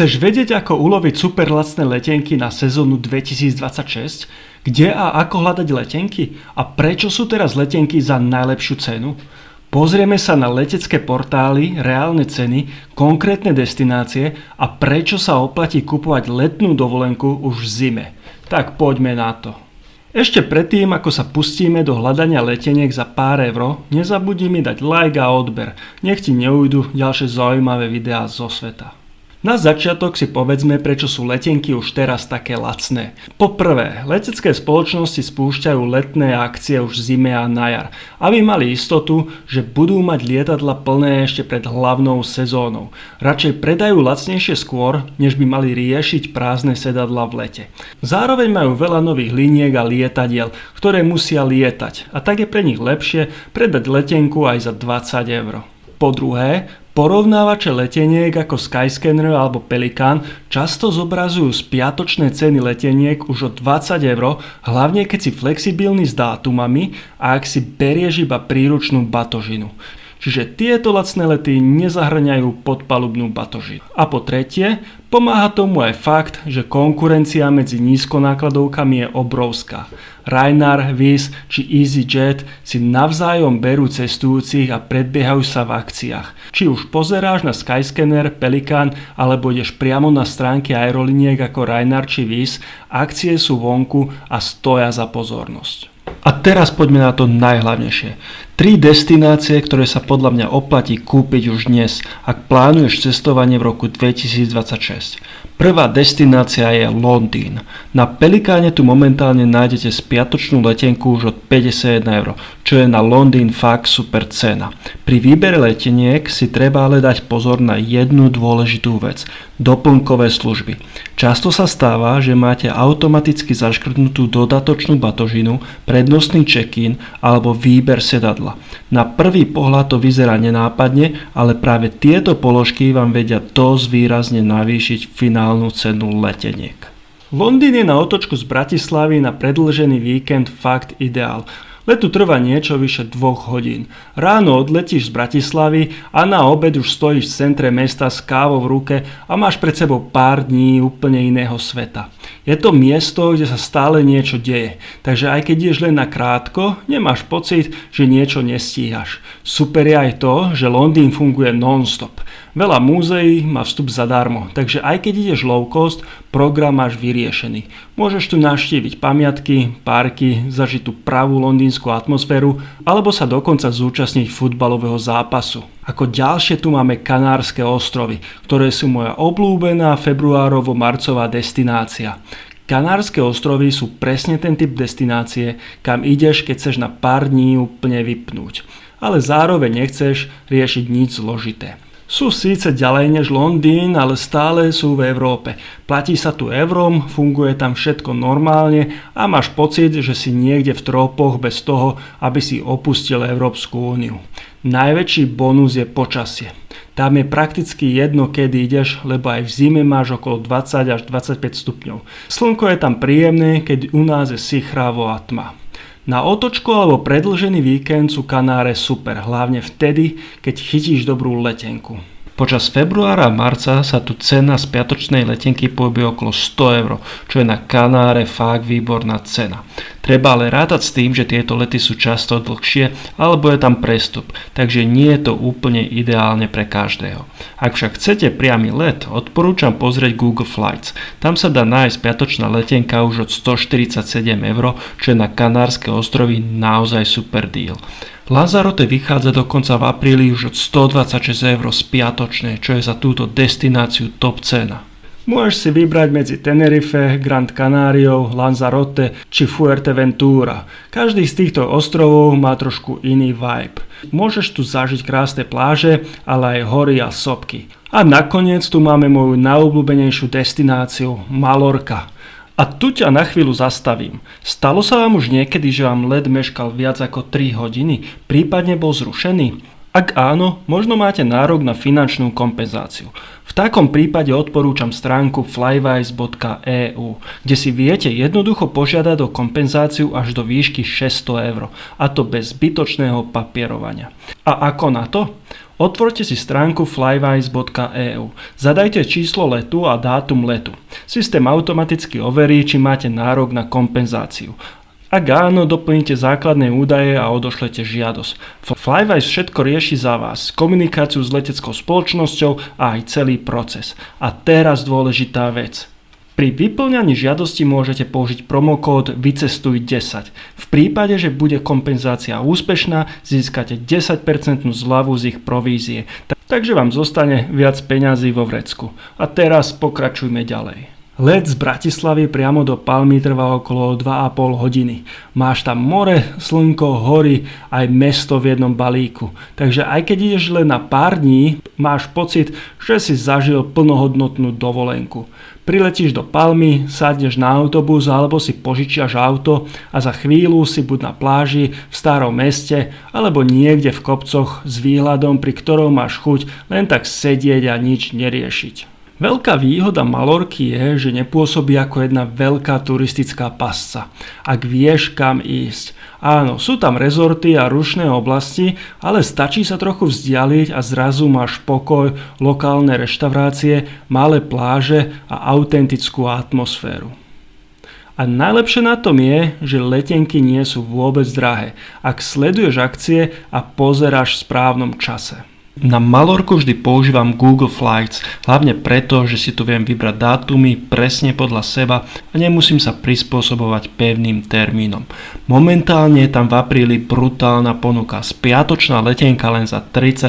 Chceš vedieť, ako uloviť super lacné letenky na sezónu 2026? Kde a ako hľadať letenky? A prečo sú teraz letenky za najlepšiu cenu? Pozrieme sa na letecké portály, reálne ceny, konkrétne destinácie a prečo sa oplatí kupovať letnú dovolenku už v zime. Tak poďme na to. Ešte predtým, ako sa pustíme do hľadania leteniek za pár euro, nezabudni mi dať like a odber. Nech ti neujdu ďalšie zaujímavé videá zo sveta. Na začiatok si povedzme, prečo sú letenky už teraz také lacné. Po prvé, letecké spoločnosti spúšťajú letné akcie už v zime a na jar, aby mali istotu, že budú mať lietadla plné ešte pred hlavnou sezónou. Radšej predajú lacnejšie skôr, než by mali riešiť prázdne sedadla v lete. Zároveň majú veľa nových liniek a lietadiel, ktoré musia lietať, a tak je pre nich lepšie predať letenku aj za 20 eur. Po druhé, porovnávače leteniek ako Skyscanner alebo Pelican často zobrazujú spiatočné ceny leteniek už o 20 eur, hlavne keď si flexibilný s dátumami a ak si berieš iba príručnú batožinu. Čiže tieto lacné lety nezahŕňajú podpalubnú batožinu. A po tretie, pomáha tomu aj fakt, že konkurencia medzi nízkonákladovkami je obrovská. Ryanair, Wizz či EasyJet si navzájom berú cestujúcich a predbiehajú sa v akciách. Či už pozeráš na Skyscanner, Pelican alebo ideš priamo na stránky aeroliniek ako Ryanair či Wizz, akcie sú vonku a stoja za pozornosť. A teraz poďme na to najhlavnejšie. 3 destinácie, ktoré sa podľa mňa oplatí kúpiť už dnes, ak plánuješ cestovanie v roku 2026. Prvá destinácia je Londýn. Na Pelikáne tu momentálne nájdete spiatočnú letenku už od 51 eur, čo je na Londýn fakt super cena. Pri výbere leteniek si treba ale dať pozor na jednu dôležitú vec. Doplnkové služby. Často sa stáva, že máte automaticky zaškrtnutú dodatočnú batožinu, prednostný check-in alebo výber sedadla. Na prvý pohľad to vyzerá nenápadne, ale práve tieto položky vám vedia dosť výrazne navýšiť finálnu cenu leteniek. Londýn je na otočku z Bratislavy na predĺžený víkend fakt ideál. Let tu trvá niečo vyše 2 hodín. Ráno odletíš z Bratislavy a na obed už stojíš v centre mesta s kávou v ruke a máš pred sebou pár dní úplne iného sveta. Je to miesto, kde sa stále niečo deje, takže aj keď ideš len na krátko, nemáš pocit, že niečo nestíhaš. Super je aj to, že Londýn funguje non-stop. Veľa múzeí má vstup zadarmo, takže aj keď ideš low cost, program máš vyriešený. Môžeš tu navštíviť pamiatky, parky, zažiť tú pravú londýnsku atmosféru alebo sa dokonca zúčastniť futbalového zápasu. Ako ďalšie tu máme Kanárske ostrovy, ktoré sú moja obľúbená februárovo-marcová destinácia. Kanárske ostrovy sú presne ten typ destinácie, kam ideš, keď chceš na pár dní úplne vypnúť. Ale zároveň nechceš riešiť nič zložité. Sú síce ďalej než Londýn, ale stále sú v Európe. Platí sa tu eurom, funguje tam všetko normálne a máš pocit, že si niekde v trópoch bez toho, aby si opustil Európsku úniu. Najväčší bonus je počasie. Tam je prakticky jedno, kedy ideš, lebo aj v zime máš okolo 20 až 25 stupňov. Slnko je tam príjemné, keď u nás je sichrávo a tma. Na otočku alebo predĺžený víkend sú Kanáre super, hlavne vtedy, keď chytíš dobrú letenku. Počas februára a marca sa tu cena spiatočnej letenky pohybuje okolo 100 eur, čo je na Kanáre fakt výborná cena. Treba ale rátať s tým, že tieto lety sú často dlhšie alebo je tam prestup, takže nie je to úplne ideálne pre každého. Ak však chcete priamy let, odporúčam pozrieť Google Flights. Tam sa dá nájsť spiatočná letenka už od 147 eur, čo je na Kanárske ostrovy naozaj super deal. Lanzarote vychádza dokonca v apríli už od 126 eur spiatočné, čo je za túto destináciu top cena. Môžeš si vybrať medzi Tenerife, Gran Canariou, Lanzarote či Fuerteventura. Každý z týchto ostrovov má trošku iný vibe. Môžeš tu zažiť krásne pláže, ale aj hory a sopky. A nakoniec tu máme moju najobľúbenejšiu destináciu, Malorka. A tu ťa na chvíľu zastavím. Stalo sa vám už niekedy, že vám let meškal viac ako 3 hodiny, prípadne bol zrušený? Ak áno, možno máte nárok na finančnú kompenzáciu. V takom prípade odporúčam stránku flywise.eu, kde si viete jednoducho požiadať o kompenzáciu až do výšky 600 eur, a to bez zbytočného papierovania. A ako na to? Otvorte si stránku flywise.eu. Zadajte číslo letu a dátum letu. Systém automaticky overí, či máte nárok na kompenzáciu. Ak áno, doplníte základné údaje a odošlete žiadosť. Flywise všetko rieši za vás, komunikáciu s leteckou spoločnosťou a aj celý proces. A teraz dôležitá vec. Pri vyplňaní žiadosti môžete použiť promokód Vycestuj10. V prípade, že bude kompenzácia úspešná, získate 10% zľavu z ich provízie. Takže vám zostane viac peňazí vo vrecku. A teraz pokračujme ďalej. Let z Bratislavy priamo do Palmy trvá okolo 2,5 hodiny. Máš tam more, slnko, hory, aj mesto v jednom balíku. Takže aj keď ideš len na pár dní, máš pocit, že si zažil plnohodnotnú dovolenku. Priletíš do Palmy, sadneš na autobus alebo si požičiaš auto a za chvíľu si buď na pláži, v starom meste alebo niekde v kopcoch s výhľadom, pri ktorom máš chuť len tak sedieť a nič neriešiť. Veľká výhoda Malorky je, že nepôsobí ako jedna veľká turistická pasca. Ak vieš, kam ísť. Áno, sú tam rezorty a rušné oblasti, ale stačí sa trochu vzdialiť a zrazu máš pokoj, lokálne reštaurácie, malé pláže a autentickú atmosféru. A najlepšie na tom je, že letenky nie sú vôbec drahé, ak sleduješ akcie a pozeráš v správnom čase. Na Malorku vždy používam Google Flights, hlavne preto, že si tu viem vybrať dátumy presne podľa seba a nemusím sa prispôsobovať pevným termínom. Momentálne je tam v apríli brutálna ponuka, spiatočná letenka len za 34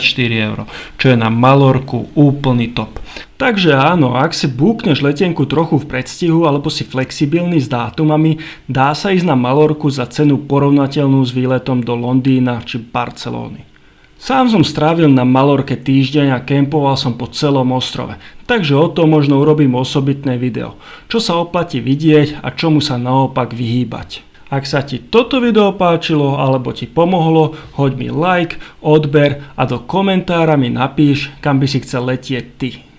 €, čo je na Malorku úplný top. Takže áno, ak si búkneš letenku trochu v predstihu alebo si flexibilný s dátumami, dá sa ísť na Malorku za cenu porovnateľnú s výletom do Londýna či Barcelóny. Sám som strávil na Malorke týždeň a kempoval som po celom ostrove, takže o tom možno urobím osobitné video, čo sa oplatí vidieť a čomu sa naopak vyhýbať. Ak sa ti toto video páčilo alebo ti pomohlo, hoď mi like, odber a do komentára mi napíš, kam by si chcel letieť ty.